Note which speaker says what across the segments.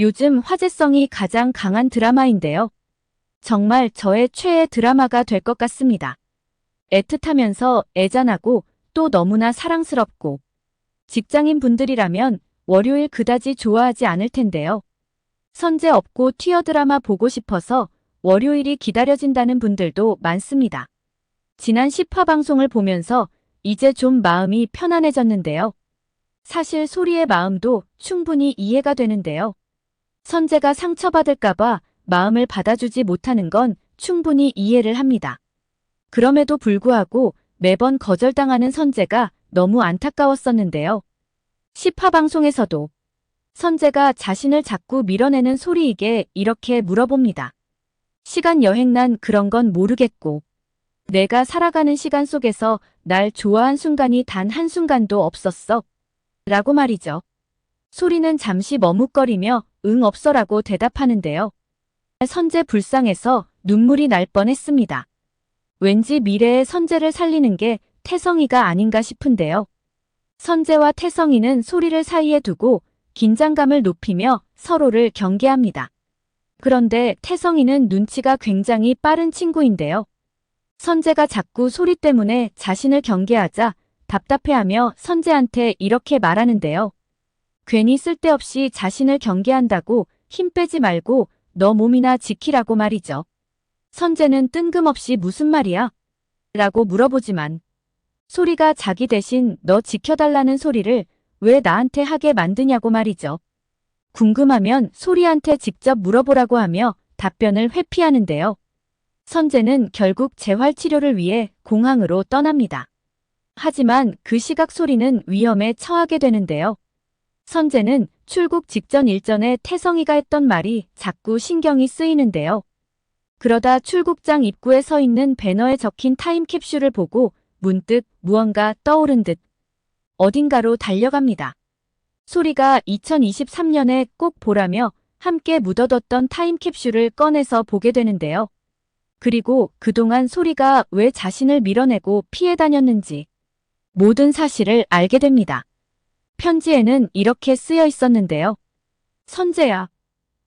Speaker 1: 요즘 화제성이 가장 강한 드라마인데요. 정말 저의 최애 드라마가 될 것 같습니다. 애틋하면서 애잔하고 또 너무나 사랑스럽고 직장인 분들이라면 월요일 그다지 좋아하지 않을 텐데요. 선제 없고 튀어 드라마 보고 싶어서 월요일이 기다려진다는 분들도 많습니다. 지난 10화 방송을 보면서 이제 좀 마음이 편안해졌는데요. 사실 소리의 마음도 충분히 이해가 되는데요. 선재가 상처받을까봐 마음을 받아주지 못하는 건 충분히 이해를 합니다. 그럼에도 불구하고 매번 거절당하는 선재가 너무 안타까웠었는데요. 10화 방송에서도 선재가 자신을 자꾸 밀어내는 소리에게 이렇게 물어봅니다. 시간 여행 난 그런 건 모르겠고 내가 살아가는 시간 속에서 날 좋아한 순간이 단 한순간도 없었어. 라고 말이죠. 소리는 잠시 머뭇거리며 응 없어라고 대답하는데요. 선재 불쌍해서 눈물이 날 뻔했습니다. 왠지 미래의 선재를 살리는 게 태성이가 아닌가 싶은데요. 선재와 태성이는 소리를 사이에 두고 긴장감을 높이며 서로를 경계합니다. 그런데 태성이는 눈치가 굉장히 빠른 친구인데요. 선재가 자꾸 소리 때문에 자신을 경계하자 답답해하며 선재한테 이렇게 말하는데요. 괜히 쓸데없이 자신을 경계한다고 힘 빼지 말고 너 몸이나 지키라고 말이죠. 선재는 뜬금없이 무슨 말이야? 라고 물어보지만 소리가 자기 대신 너 지켜달라는 소리를 왜 나한테 하게 만드냐고 말이죠. 궁금하면 소리한테 직접 물어보라고 하며 답변을 회피하는데요. 선재는 결국 재활치료를 위해 공항으로 떠납니다. 하지만 그 시각 소리는 위험에 처하게 되는데요. 선재는 출국 직전 일전에 태성이가 했던 말이 자꾸 신경이 쓰이는데요. 그러다 출국장 입구에 서 있는 배너에 적힌 타임캡슐을 보고 문득 무언가 떠오른 듯 어딘가로 달려갑니다. 소리가 2023년에 꼭 보라며 함께 묻어뒀던 타임캡슐을 꺼내서 보게 되는데요. 그리고 그동안 소리가 왜 자신을 밀어내고 피해 다녔는지 모든 사실을 알게 됩니다. 편지에는 이렇게 쓰여 있었는데요. 선재야,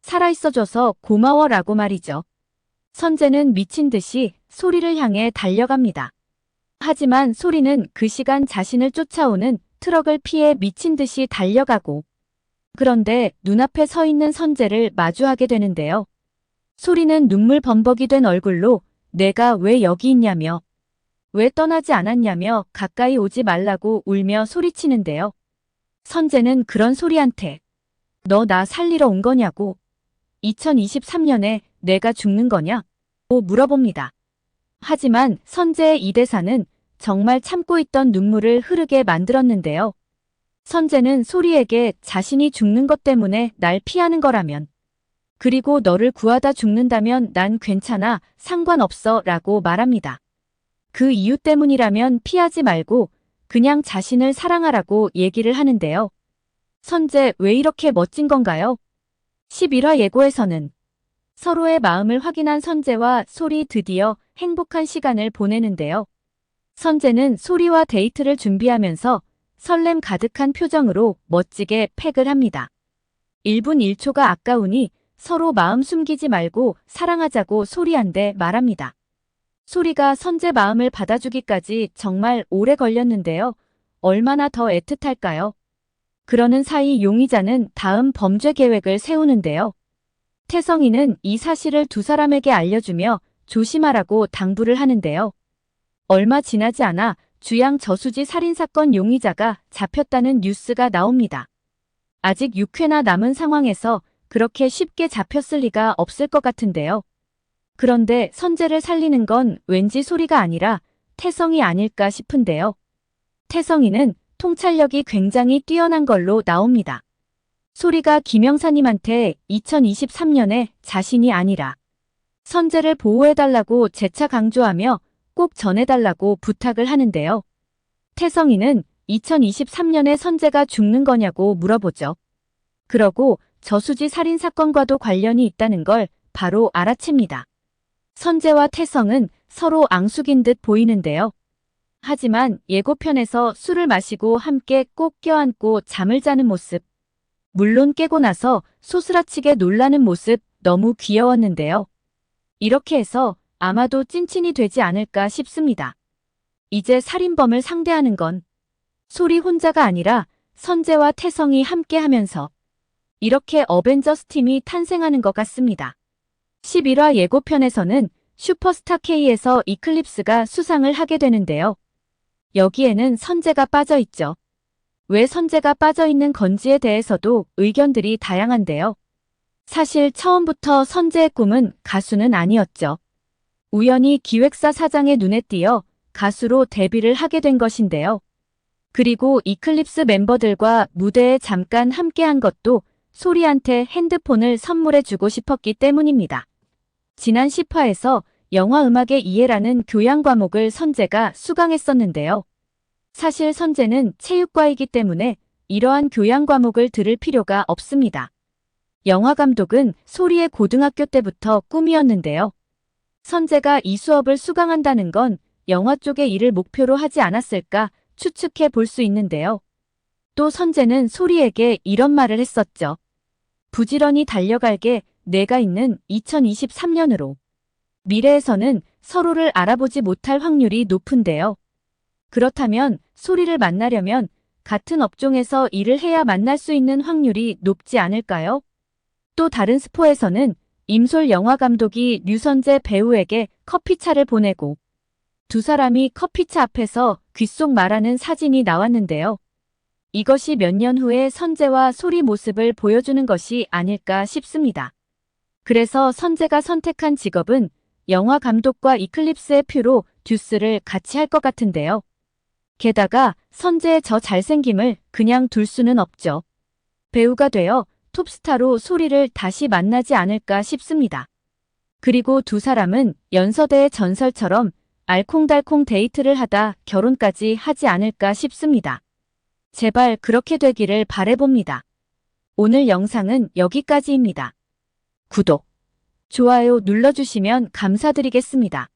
Speaker 1: 살아있어줘서 고마워라고 말이죠. 선재는 미친 듯이 소리를 향해 달려갑니다. 하지만 소리는 그 시간 자신을 쫓아오는 트럭을 피해 미친 듯이 달려가고 그런데 눈앞에 서 있는 선재를 마주하게 되는데요. 소리는 눈물 범벅이 된 얼굴로 내가 왜 여기 있냐며 왜 떠나지 않았냐며 가까이 오지 말라고 울며 소리치는데요. 선재는 그런 소리한테 너 나 살리러 온 거냐고 2023년에 내가 죽는 거냐? 고 물어봅니다. 하지만 선재의 이 대사는 정말 참고 있던 눈물을 흐르게 만들었는데요. 선재는 소리에게 자신이 죽는 것 때문에 날 피하는 거라면 그리고 너를 구하다 죽는다면 난 괜찮아 상관없어 라고 말합니다. 그 이유 때문이라면 피하지 말고 그냥 자신을 사랑하라고 얘기를 하는데요. 선재 왜 이렇게 멋진 건가요? 11화 예고에서는 서로의 마음을 확인한 선재와 소리 드디어 행복한 시간을 보내는데요. 선재는 소리와 데이트를 준비하면서 설렘 가득한 표정으로 멋지게 팩을 합니다. 1분 1초가 아까우니 서로 마음 숨기지 말고 사랑하자고 소리한테 말합니다. 소리가 선재 마음을 받아주기까지 정말 오래 걸렸는데요. 얼마나 더 애틋할까요? 그러는 사이 용의자는 다음 범죄 계획을 세우는데요. 태성이는 이 사실을 두 사람에게 알려주며 조심하라고 당부를 하는데요. 얼마 지나지 않아 주양 저수지 살인사건 용의자가 잡혔다는 뉴스가 나옵니다. 아직 6회나 남은 상황에서 그렇게 쉽게 잡혔을 리가 없을 것 같은데요. 그런데 선재를 살리는 건 왠지 소리가 아니라 태성이 아닐까 싶은데요. 태성이는 통찰력이 굉장히 뛰어난 걸로 나옵니다. 소리가 김영사님한테 2023년에 자신이 아니라 선재를 보호해달라고 재차 강조하며 꼭 전해달라고 부탁을 하는데요. 태성이는 2023년에 선재가 죽는 거냐고 물어보죠. 그러고 저수지 살인사건과도 관련이 있다는 걸 바로 알아챕니다. 선재와 태성은 서로 앙숙인 듯 보이는데요. 하지만 예고편에서 술을 마시고 함께 꼭 껴안고 잠을 자는 모습. 물론 깨고 나서 소스라치게 놀라는 모습 너무 귀여웠는데요. 이렇게 해서 아마도 찐친이 되지 않을까 싶습니다. 이제 살인범을 상대하는 건 소리 혼자가 아니라 선재와 태성이 함께 하면서 이렇게 어벤져스 팀이 탄생하는 것 같습니다. 11화 예고편에서는 슈퍼스타 K에서 이클립스가 수상을 하게 되는데요. 여기에는 선재가 빠져 있죠. 왜 선재가 빠져 있는 건지에 대해서도 의견들이 다양한데요. 사실 처음부터 선재의 꿈은 가수는 아니었죠. 우연히 기획사 사장의 눈에 띄어 가수로 데뷔를 하게 된 것인데요. 그리고 이클립스 멤버들과 무대에 잠깐 함께한 것도 소리한테 핸드폰을 선물해 주고 싶었기 때문입니다. 지난 10화에서 영화 음악의 이해라는 교양 과목을 선재가 수강했었는데요. 사실 선재는 체육과이기 때문에 이러한 교양 과목을 들을 필요가 없습니다. 영화 감독은 소리의 고등학교 때부터 꿈이었는데요. 선재가 이 수업을 수강한다는 건 영화 쪽의 일을 목표로 하지 않았을까 추측해 볼 수 있는데요. 또 선재는 소리에게 이런 말을 했었죠. 부지런히 달려갈게 내가 있는 2023년으로. 미래에서는 서로를 알아보지 못할 확률이 높은데요. 그렇다면 소리를 만나려면 같은 업종에서 일을 해야 만날 수 있는 확률이 높지 않을까요? 또 다른 스포에서는 임솔 영화 감독이 류선재 배우에게 커피차를 보내고 두 사람이 커피차 앞에서 귓속 말하는 사진이 나왔는데요. 이것이 몇 년 후에 선재와 소리 모습을 보여주는 것이 아닐까 싶습니다. 그래서 선재가 선택한 직업은 영화 감독과 이클립스의 표로 듀스를 같이 할 것 같은데요. 게다가 선재의 저 잘생김을 그냥 둘 수는 없죠. 배우가 되어 톱스타로 소리를 다시 만나지 않을까 싶습니다. 그리고 두 사람은 연서대의 전설처럼 알콩달콩 데이트를 하다 결혼까지 하지 않을까 싶습니다. 제발 그렇게 되기를 바라봅니다. 오늘 영상은 여기까지입니다. 구독, 좋아요 눌러주시면 감사드리겠습니다.